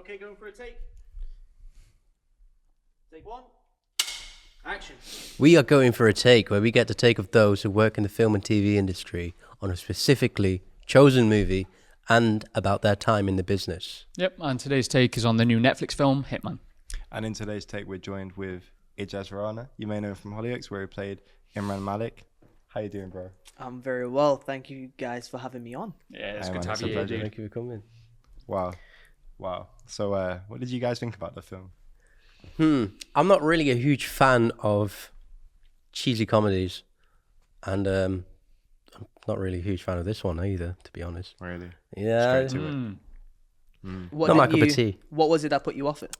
Okay, going for a take. Take one. Action. We are going for a take where we get the take of those who work in the film and TV industry on a specifically chosen movie and about their time in the business. Yep, and today's take is on the new Netflix film, Hitman. And in today's take, we're joined with Ijaz Rana. You may know him from Hollyoaks, where he played Imran Malik. How you doing, bro? I'm very well. Thank you guys for having me on. Yeah, it's Hey, good man, to have it's a you here, pleasure. dude. Thank you for coming. Wow. So, what did you guys think about the film? I'm not really a huge fan of cheesy comedies, and I'm not really a huge fan of this one either, to be honest. Really? Yeah, Straight to it. What Not my did cup of tea. What was it that put you off it?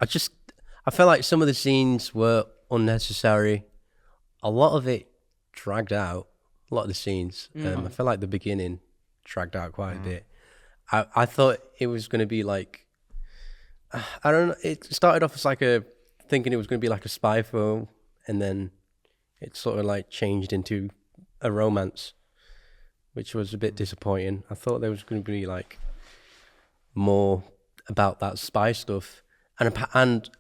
I felt like some of the scenes were unnecessary. A lot of it dragged out. A lot of the scenes. I felt like the beginning dragged out quite a bit. I thought it was going to be like, I don't know. It started off as thinking it was going to be like a spy film, and then it sort of like changed into a romance, which was a bit disappointing. I thought there was going to be like more about that spy stuff, and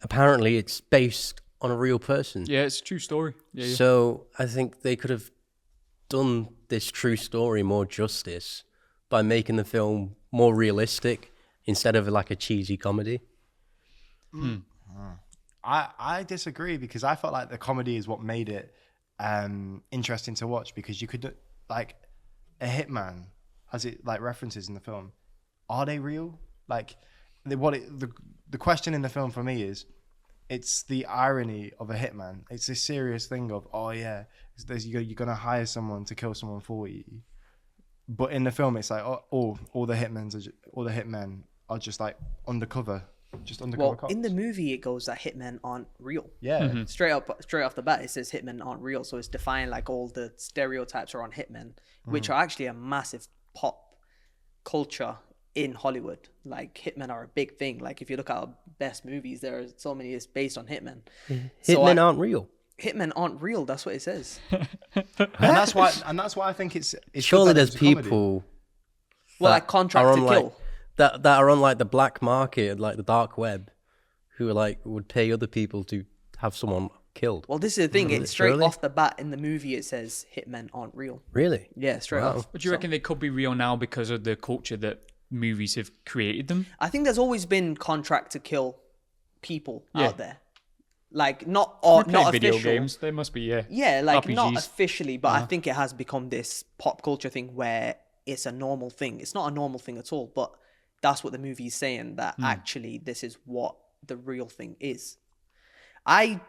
apparently it's based on a real person. Yeah, it's a true story. Yeah. So I think they could have done this true story more justice by making the film more realistic instead of like a cheesy comedy. I disagree, because I felt like the comedy is what made it interesting to watch, because you could, like, a hitman, as it like references in the film, are they real? Like, the question in the film for me is, it's the irony of a hitman. It's this serious thing of, oh yeah, you're gonna hire someone to kill someone for you, but in the film it's like, all the hitmen are just like undercover cops. In the movie, it goes that hitmen aren't real. Yeah. Straight off the bat, it says hitmen aren't real. So it's defying like all the stereotypes around hitmen, which are actually a massive pop culture in Hollywood. Like, hitmen are a big thing. Like, if you look at our best movies, there are so many that's based on hitmen. Hitmen aren't real. Hitmen aren't real. That's what it says. and that's why I think it's Surely good that there's it's a comedy. people Well, that like contract are to on, kill. like, that are on like the black market, like the dark web, who are like would pay other people to have someone killed. Well, this is the thing. It's straight Really? off the bat in the movie. It says hitmen aren't real. Really? Yeah, straight Wow. off. But do you reckon they could be real now because of the culture that movies have created them? I think there's always been contract to kill people Yeah. out there. Like, not We're playing not video official. games. They must be, yeah. Yeah, like not RPGs. officially, but I think it has become this pop culture thing where it's a normal thing. It's not a normal thing at all, but that's what the movie is saying, that actually this is what the real thing is. I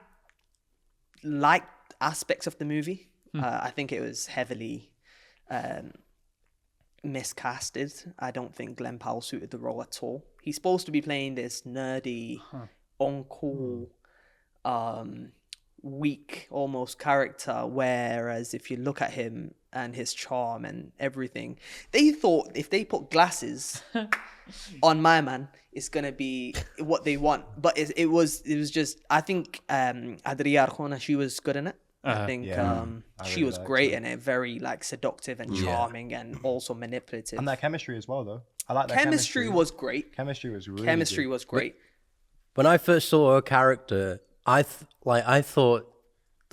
liked aspects of the movie. I think it was heavily miscasted. I don't think Glen Powell suited the role at all. He's supposed to be playing this nerdy, uncool, weak almost character, whereas if you look at him and his charm and everything, they thought if they put glasses on my man, it's gonna be what they want. But it was just, I think Adrià Arjona, she was good in it. I think I she really was liked great her. in it, very like seductive and charming and also manipulative. And their chemistry as well, though. I like their chemistry was great. Chemistry was really Chemistry good. was great. When I first saw her character, I thought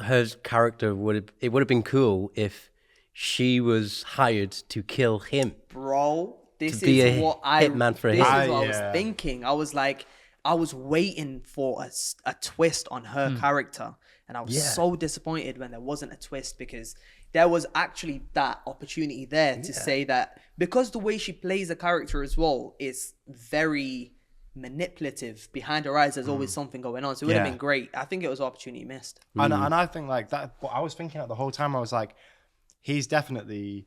her character would have been cool if she was hired to kill him. Bro, this To be is a what I hitman for a this is hit. what I was Yeah. thinking. I was like, I was waiting for a twist on her character, and I was so disappointed when there wasn't a twist, because there was actually that opportunity there to say that, because the way she plays the character as well is very manipulative. Behind her eyes, there's always something going on. So it would have Yeah. been great. I think it was an opportunity missed. And I think like that, what I was thinking at the whole time, I was like, he's definitely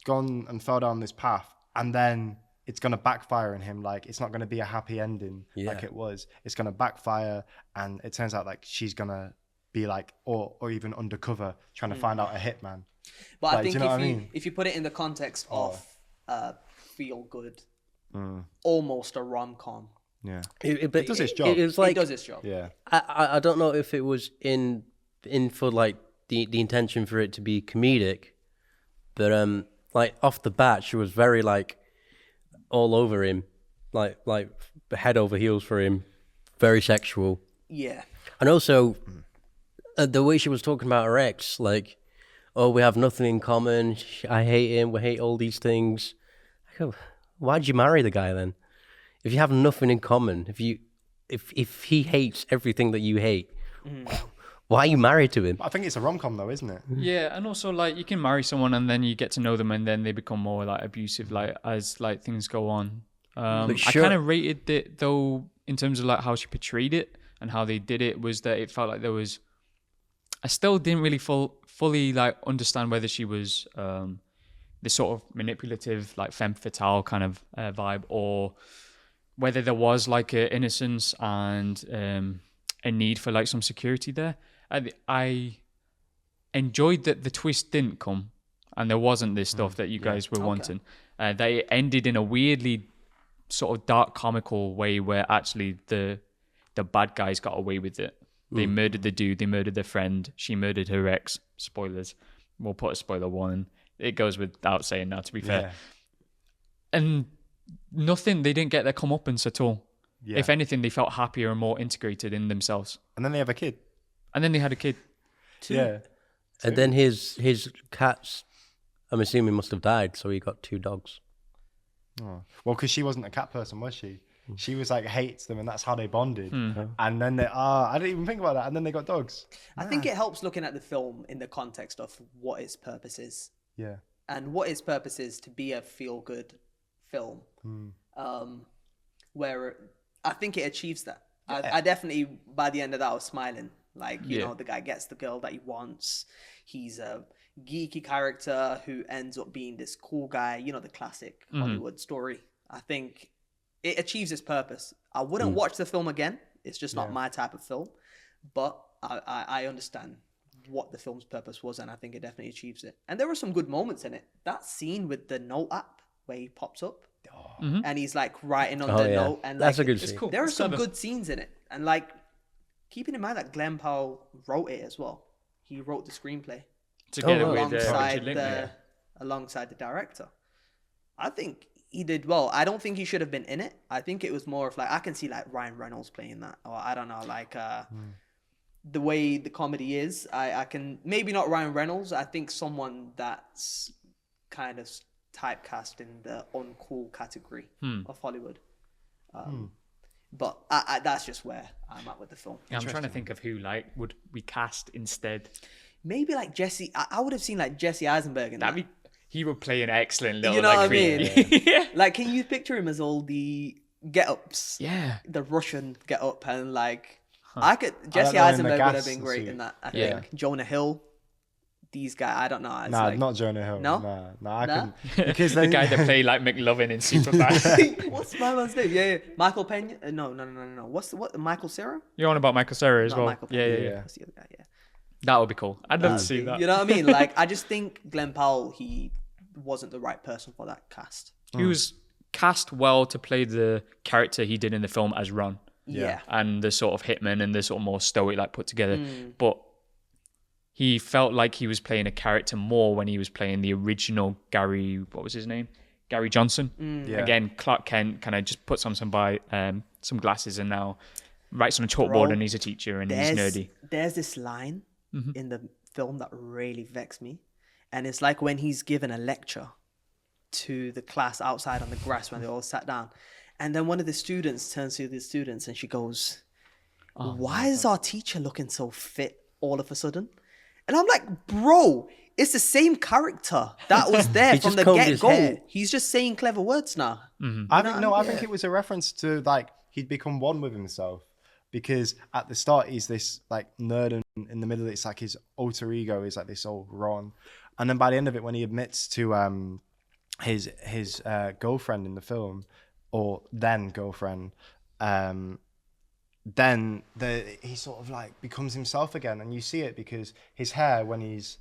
gone and fell down this path, and then it's going to backfire on him. Like, it's not going to be a happy ending like it was. It's going to backfire, and it turns out like she's going to be like, or even undercover trying to find out a hitman. But I Like, do think you know what I mean? if you put it in the context of feel good, almost a rom-com. Yeah. It does its job. It was like, it does its job. Yeah. I don't know if it was in for like the intention for it to be comedic, but like off the bat she was very like all over him, like head over heels for him, very sexual. Yeah. And also, the way she was talking about her ex, like, oh, we have nothing in common. I hate him. We hate all these things. I go, why'd you marry the guy then? If you have nothing in common, if he hates everything that you hate, why are you married to him? I think it's a rom-com though, isn't it? Yeah, and also like you can marry someone and then you get to know them and then they become more like abusive, like as like things go on. I kind of rated it though in terms of like how she portrayed it and how they did it, was that it felt like there was. I still didn't really fully like understand whether she was this sort of manipulative, like femme fatale kind of vibe, or whether there was like a innocence and a need for like some security there. I enjoyed that the twist didn't come and there wasn't this stuff that you guys were wanting. They ended in a weirdly sort of dark comical way where actually the bad guys got away with it. They murdered the dude, they murdered their friend, she murdered her ex. Spoilers. We'll put a spoiler warning. It goes without saying now, to be fair. And nothing, they didn't get their comeuppance at all. Yeah. If anything, they felt happier and more integrated in themselves. And then they have a kid. And then they had a kid. Yeah. And then his cats, I'm assuming, must have died, so he got 2 dogs. Oh. Well, because she wasn't a cat person, was she? She was like hates them, and that's how they bonded. And then I didn't even think about that. And then they got dogs. I think it helps looking at the film in the context of what its purpose is. Yeah. And what its purpose is to be a feel-good film, where I think it achieves that. Yeah. I definitely, by the end of that, I was smiling. Like, you know, the guy gets the girl that he wants. He's a geeky character who ends up being this cool guy, you know, the classic Hollywood story. I think it achieves its purpose. I wouldn't watch the film again. It's just not my type of film. But I understand what the film's purpose was, and I think it definitely achieves it. And there were some good moments in it. That scene with the note app where he pops up and he's like writing on the note, and that's like, a good scene. Cool. There are some good scenes in it, and like keeping in mind that Glen Powell wrote it as well. He wrote the screenplay together alongside the director. I think he did well. I don't think he should have been in it. I think it was more of like, I can see like Ryan Reynolds playing that, or I don't know, like the way the comedy is. I can, maybe not Ryan Reynolds. I think someone that's kind of typecast in the uncool category of Hollywood. But that's just where I'm at with the film. Yeah, I'm trying to think of who like would we cast instead. Maybe like Jesse. I would have seen like Jesse Eisenberg in that. He would play an excellent little. You know like, what I mean? Yeah. Like, can you picture him as all the get-ups? Yeah. The Russian get-up, and like Jesse Eisenberg would have been great in that. I think Jonah Hill. These guys, I don't know. Nah, not Jonah Hill. No? I couldn't. Because the guy that played like McLovin in Superbad. What's my man's name? Yeah. Michael Pena? No. What? Michael Cera? You're on about Michael Cera as well. Michael Pena. Yeah. That's the other guy, yeah. That would be cool. I'd love to see that. You know what I mean? Like, I just think Glen Powell, he wasn't the right person for that cast. He was cast well to play the character he did in the film as Ron. Yeah. And the sort of hitman and the sort of more stoic, like put together. But he felt like he was playing a character more when he was playing the original Gary, what was his name? Gary Johnson. Again, Clark Kent kind of just puts on some glasses and now writes on a chalkboard and he's a teacher and he's nerdy. There's this line in the film that really vexed me. And it's like when he's given a lecture to the class outside on the grass when they all sat down. And then one of the students turns to the students and she goes, why is our teacher looking so fit all of a sudden? And I'm like, bro, it's the same character that was there from the get-go. He's just saying clever words now. I think it was a reference to like he'd become one with himself, because at the start he's this like nerd, and in the middle it's like his alter ego is like this old Ron, and then by the end of it, when he admits to his girlfriend in the film, or then girlfriend, then he sort of like becomes himself again, and you see it because his hair when he's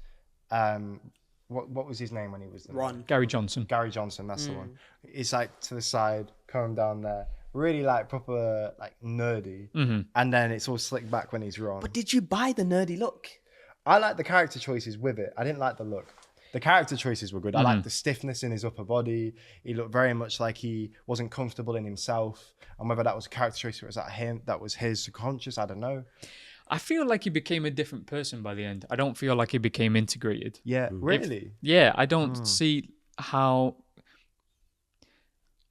what was his name when he was there? Ron. Gary Johnson, that's the one. It's like to the side, coming down there, really like proper like nerdy, and then it's all slicked back when he's Ron. But did you buy the nerdy look? I like the character choices with it. I didn't like the look. The character choices were good. I liked the stiffness in his upper body. He looked very much like he wasn't comfortable in himself. And whether that was a character choice or was that him, that was his subconscious, I don't know. I feel like he became a different person by the end. I don't feel like he became integrated. Yeah, really? I don't see how...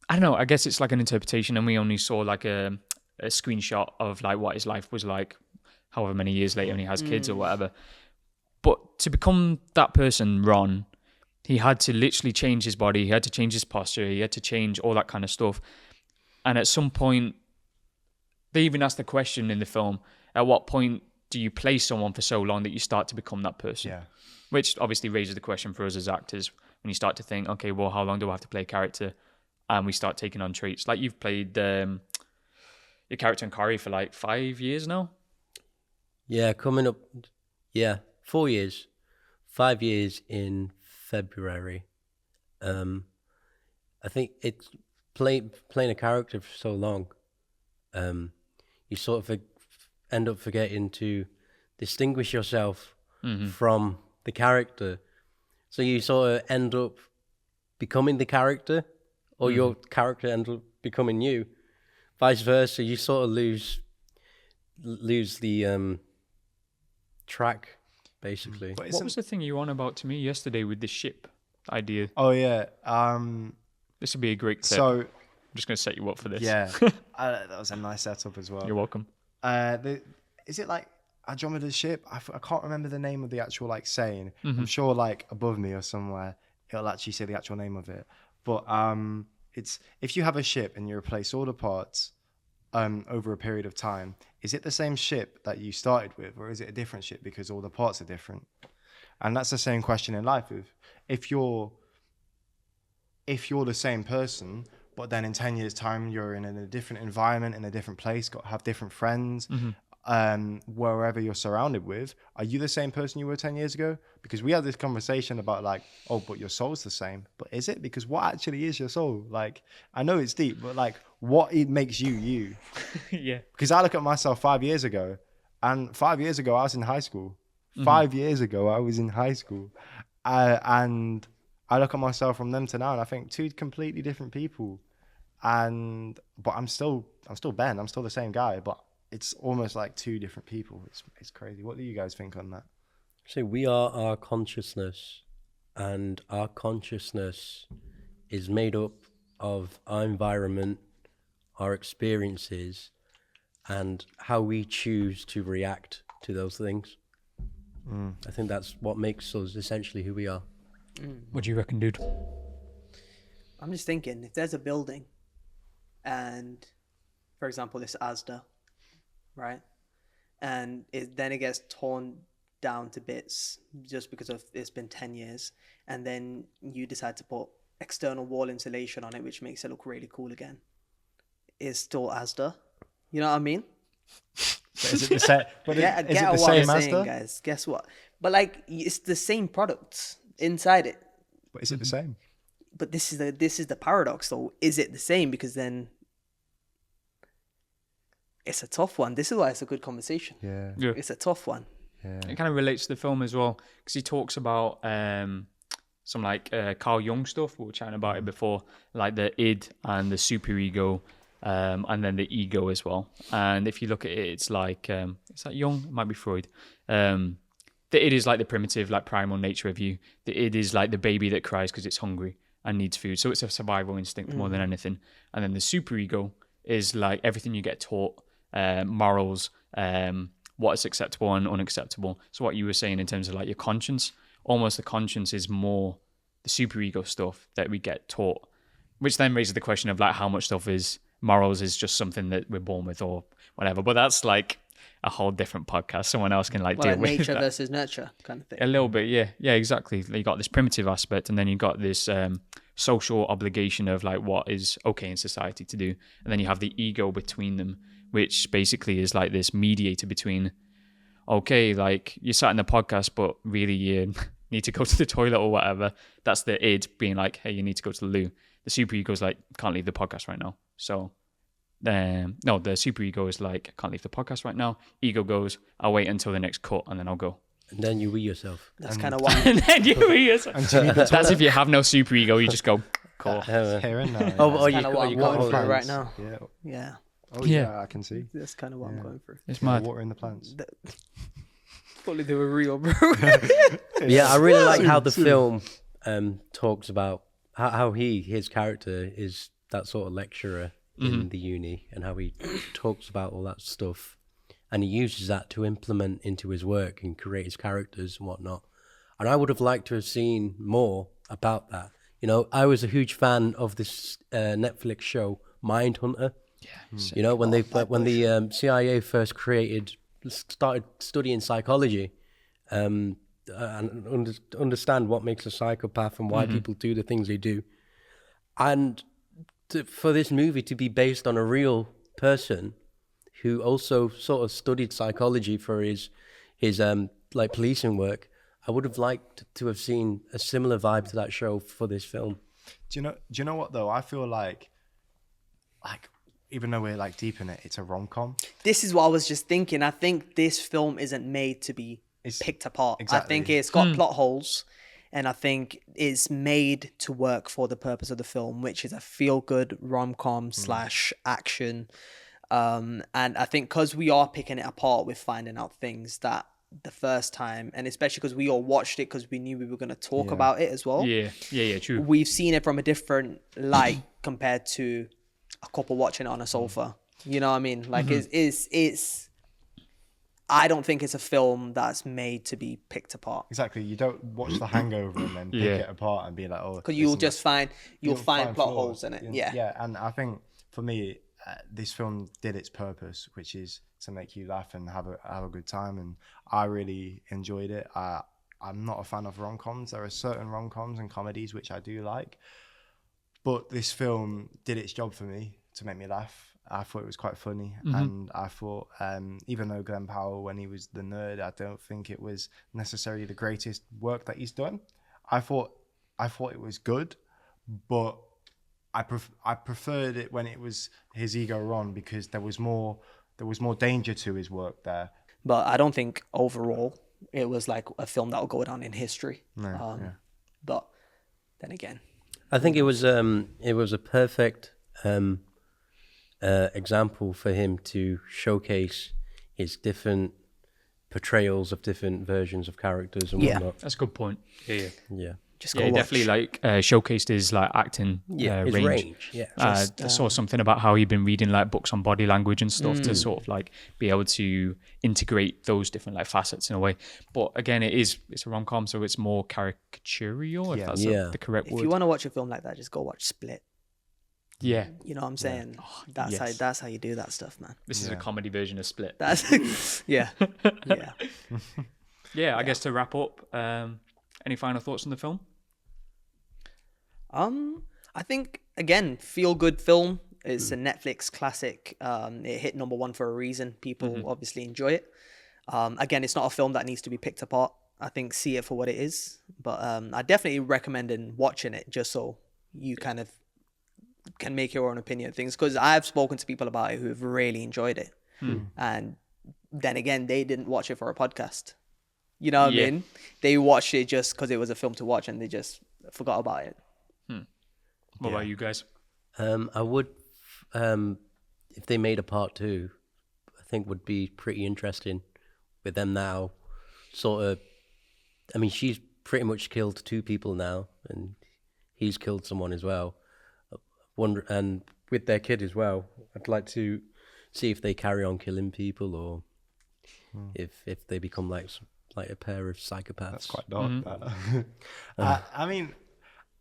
I don't know. I guess it's like an interpretation, and we only saw like a screenshot of like what his life was like, however many years later, when he has kids or whatever. But to become that person, Ron, he had to literally change his body. He had to change his posture. He had to change all that kind of stuff. And at some point, they even asked the question in the film: at what point do you play someone for so long that you start to become that person? Yeah. Which obviously raises the question for us as actors when you start to think, okay, well, how long do I have to play a character? And we start taking on traits. Like you've played your character in Corrie for like 5 years now? Yeah, coming up, 4 years. 5 years in February. I think it's playing a character for so long. You sort of end up forgetting to distinguish yourself from the character. So you sort of end up becoming the character, or your character ends up becoming you. Vice versa, you sort of lose the track, basically. What was the thing you were on about to me yesterday with the ship idea? Oh, yeah. This would be a great clip. So, I'm just going to set you up for this. Yeah. That was a nice setup as well. You're welcome. Is it like Andromeda's ship? I can't remember the name of the actual like saying. I'm sure like above me or somewhere it'll actually say the actual name of it. But it's if you have a ship and you replace all the parts over a period of time, is it the same ship that you started with, or is it a different ship because all the parts are different? And that's the same question in life. If you're the same person, but then in 10 years' time you're in a different environment, in a different place, have different friends, wherever you're surrounded with, are you the same person you were 10 years ago? Because we had this conversation about like, oh, but your soul's the same. But is it? Because what actually is your soul? Like, I know it's deep, but like, what it makes you? Yeah. Because I look at myself 5 years ago, and 5 years ago I was in high school. 5 years ago I was in high school, and I look at myself from them to now, and I think two completely different people. But I'm still Ben. I'm still the same guy, but it's almost like two different people. It's crazy. What do you guys think on that? So we are our consciousness, and our consciousness is made up of our environment, our experiences, and how we choose to react to those things. I think that's what makes us essentially who we are. What do you reckon, dude? I'm just thinking, if there's a building and, for example, this Asda, right? And then it gets torn down to bits just because it's been 10 years. And then you decide to put external wall insulation on it, which makes it look really cool again. It's still Asda. You know what I mean? But is it the same? But is it the what same I'm saying, Asda? guys. Guess what? But like, it's the same products inside it. But is it the same? But this is the paradox, though. Is it the same? Because then it's a tough one. This is why it's a good conversation. Yeah. It's a tough one. Yeah. It kind of relates to the film as well, because he talks about some like Carl Jung stuff. We were chatting about it before, like the id and the superego, and then the ego as well. And if you look at it, it's like is that Jung? It might be Freud. The id is like the primitive, like primal nature of you. The id is like the baby that cries because it's hungry and needs food. So it's a survival instinct more than anything. And then the superego is like everything you get taught, morals, what is acceptable and unacceptable. So what you were saying in terms of like your conscience, almost the conscience is more the superego stuff that we get taught, which then raises the question of like how much stuff is morals is just something that we're born with or whatever. But that's like a whole different podcast. Someone else can like deal with nature that. versus nurture kind of thing. A little bit, yeah, exactly. You got this primitive aspect, and then you got this social obligation of like what is okay in society to do, and then you have the ego between them, which basically is like this mediator between, okay, like you sat in the podcast, but really you need to go to the toilet or whatever. That's the id being like, hey, you need to go to the loo. The superego is like, can't leave the podcast right now. So, no, the superego is like, can't leave the podcast right now. Ego goes, I'll wait until the next cut and then I'll go. And then you wee yourself. That's kind of why. And then you yourself. And That's if you have no super ego, you just go, cool. here and now. Oh, you kind of what I'm you going got through hold right now. Yeah. Yeah, Oh Yeah. yeah, I can see. that's kind of what I'm going through. It's mad. Water in the plants. If only they were real, bro. Yeah, I really like how the film talks about how his character is that sort of lecturer in the uni, and how he talks about all that stuff, and he uses that to implement into his work and create his characters and whatnot. And I would have liked to have seen more about that. You know, I was a huge fan of this Netflix show Mindhunter. Yeah. You know, when the CIA first started studying psychology, and understand what makes a psychopath and why people do the things they do, and for this movie to be based on a real person who also sort of studied psychology for his like policing work, I would have liked to have seen a similar vibe to that show for this film. Do you know what though? I feel like even though we're like deep in it, it's a rom-com. This is what I was just thinking. I think this film isn't made to be picked apart. Exactly. I think it's got plot holes, and I think it's made to work for the purpose of the film, which is a feel-good rom-com / action. And I think because we are picking it apart, we're finding out things that the first time, and especially because we all watched it because we knew we were going to talk about it as well. Yeah, true. We've seen it from a different light compared to a couple watching it on a sofa. You know what I mean? Like it's I don't think it's a film that's made to be picked apart. Exactly. You don't watch The Hangover and then pick it apart and be like, oh, because you'll find plot holes in it. Yeah. And I think for me, this film did its purpose, which is to make you laugh and have a good time, and I really enjoyed it. I'm not a fan of rom-coms. There are certain rom-coms and comedies which I do like, but this film did its job for me to make me laugh. I thought it was quite funny, and I thought even though Glen Powell, when he was the nerd, I don't think it was necessarily the greatest work that he's done. I thought it was good, but I preferred it when it was his ego Ron, because there was more danger to his work there. But I don't think overall it was like a film that will go down in history. But then again, I think it was a perfect example for him to showcase his different portrayals of different versions of characters and whatnot. That's a good point. Yeah. just go watch. Definitely like showcased his like acting his range. Yeah. I saw something about how he'd been reading like books on body language and stuff to sort of like be able to integrate those different like facets in a way. But again, it's a rom-com, so it's more caricatural, if that's the correct word. If you want to watch a film like that, just go watch Split. Yeah. You know what I'm saying? Oh, that's how you do that stuff, man. This is a comedy version of Split. That's yeah. I guess to wrap up, any final thoughts on the film? I think again, feel good film. It's a Netflix classic. It hit #1 for a reason. People obviously enjoy it. Again, it's not a film that needs to be picked apart. I think see it for what it is. But I definitely recommend watching it just so you kind of can make your own opinion of things, because I've spoken to people about it who have really enjoyed it, and then again they didn't watch it for a podcast. You know what I mean? They watched it just because it was a film to watch, and they just forgot about it. What about you guys? I would, if they made a part 2, I think would be pretty interesting with them now. Sort of, I mean, she's pretty much killed 2 people now, and he's killed someone as well. And with their kid as well, I'd like to see if they carry on killing people, or if they become like a pair of psychopaths. That's quite dark. I mean,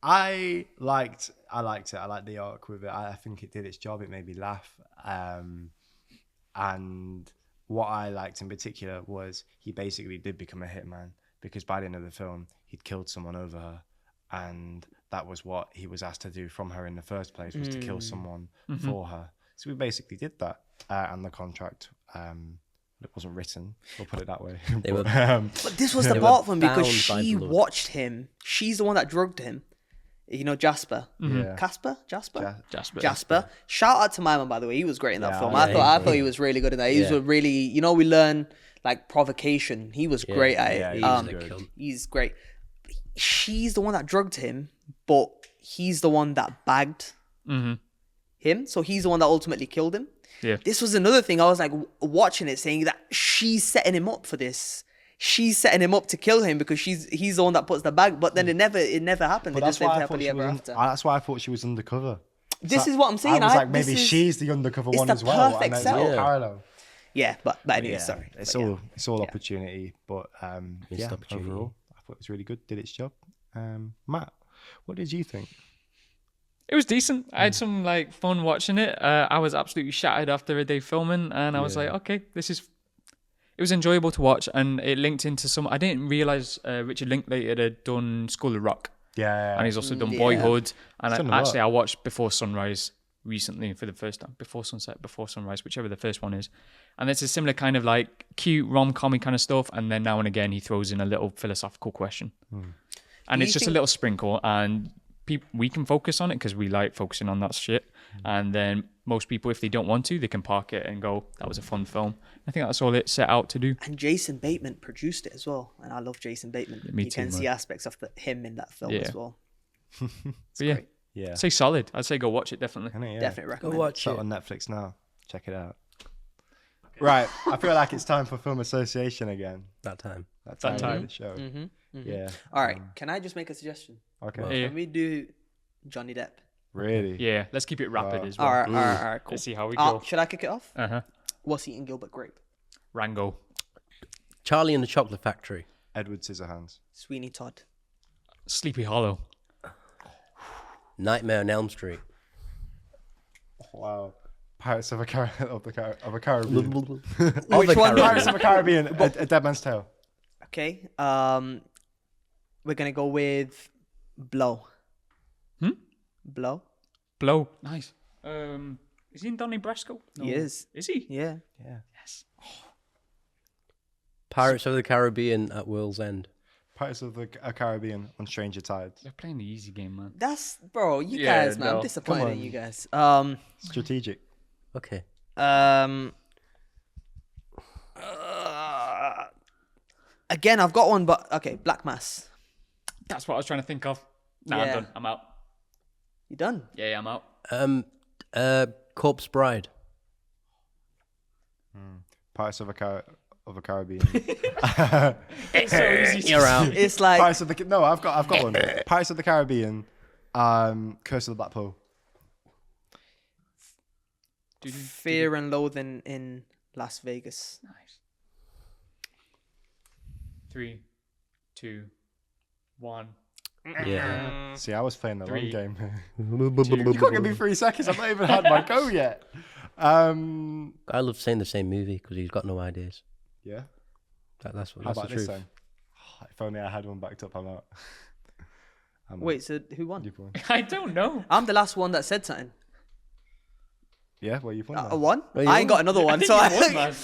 I liked it. I liked the arc with it. I think it did its job. It made me laugh. And what I liked in particular was he basically did become a hitman, because by the end of the film, he'd killed someone over her, and that was what he was asked to do from her in the first place, was to kill someone for her. So we basically did that, and the contract it wasn't written, we'll put it that way. But this was the part for him, because she watched him. She's the one that drugged him. You know Jasper, Yeah. Jasper. Jasper. Shout out to my man, by the way. He was great in that film. yeah, I thought he was really good in that. He was Yeah. really, you know, we learn like provocation. He was great at it. Yeah, he was good. He's great. She's the one that drugged him, but he's the one that bagged him. So he's the one that ultimately killed him. Yeah. This was another thing. I was like watching it, saying that she's setting him up for this. She's setting him up to kill him because he's the one that puts the bag. But then it never happened. But They just lived that's happily ever after. why I thought she was undercover. This is what I'm saying. I was like, maybe this is- she's the undercover it's one the as well. perfect And it's setup. all Yeah. parallel. Yeah, but anyway, Yeah, sorry. It's But all yeah. opportunity, but Missed opportunity. overall, I thought it was really good. Did its job. Matt, what did you think? It was decent. I had some like fun watching it. I was absolutely shattered after a day filming, and I was like, okay, it was enjoyable to watch, and it linked into some. I didn't realize Richard Linklater had done School of Rock, Yeah, and he's also done Yeah. Boyhood. And He's done a lot. I watched Before Sunrise recently for the first time. Before Sunset, Before Sunrise, whichever the first one is. And it's a similar kind of like cute rom-com kind of stuff, and then now and again he throws in a little philosophical question, and Do it's you just a think- little sprinkle, and we can focus on it because we like focusing on that shit. And then most people, if they don't want to, they can park it and go, that was a fun film. I think that's all it set out to do. And Jason Bateman produced it as well, and I love Jason Bateman. Me you too, can man. see aspects of him in that film Yeah. as well. But yeah, great. yeah. I'd say solid. I'd say go watch it, definitely. Isn't it? Yeah. Definitely Go recommend. watch It's out it. on Netflix now. Check it out. Right, I feel like it's time for film association again. That time. That's That time time. of the show. Yeah. All right, can I just make a suggestion? Okay. Yeah. Can we do Johnny Depp? Really? Yeah, let's keep it rapid as well. All right, cool. Let's see how we go. Should I kick it off? Uh-huh. What's eating Gilbert Grape? Rango. Charlie and the Chocolate Factory. Edward Scissorhands. Sweeney Todd. Sleepy Hollow. Nightmare on Elm Street. Wow. Pirates of a Caribbean. Which one? Pirates of a Caribbean. A Dead Man's Tale. Okay. We're gonna go with Blow. Blow. Blow. Nice. Is he in Donnie Brasco? No. He is. Is he? Yeah. Yeah. Yes. Pirates of the Caribbean at World's End. Pirates of the Caribbean on Stranger Tides. They're playing the easy game, man. That's bro. You Yeah, guys, man. no. I'm disappointed Come in on. you guys. Strategic. Okay. Again, I've got one, but okay. Black Mass. That's what I was trying to think of. Nah, Yeah. I'm done. I'm out. You done? Yeah, I'm out. Corpse Bride. Pirates of a Caribbean. It's so easy. You're out. It's like Pirates of the No, I've got one. Pirates of the Caribbean. Curse of the Black Pearl. Fear and Loathing in Las Vegas. Nice. 3, 2, 1. Yeah. See, I was playing the long 3. game. You can't give me 3 seconds. I've not even had my go yet. I love saying the same movie because he's got no ideas. Yeah. That's How the about this truth. then? If only I had one backed up, I'm out. Wait, so who won? You've won. I don't know. I'm the last one that said something. Yeah, well, you've won. I then. won? Oh, you I ain't won? got another one, I think so you I won, man.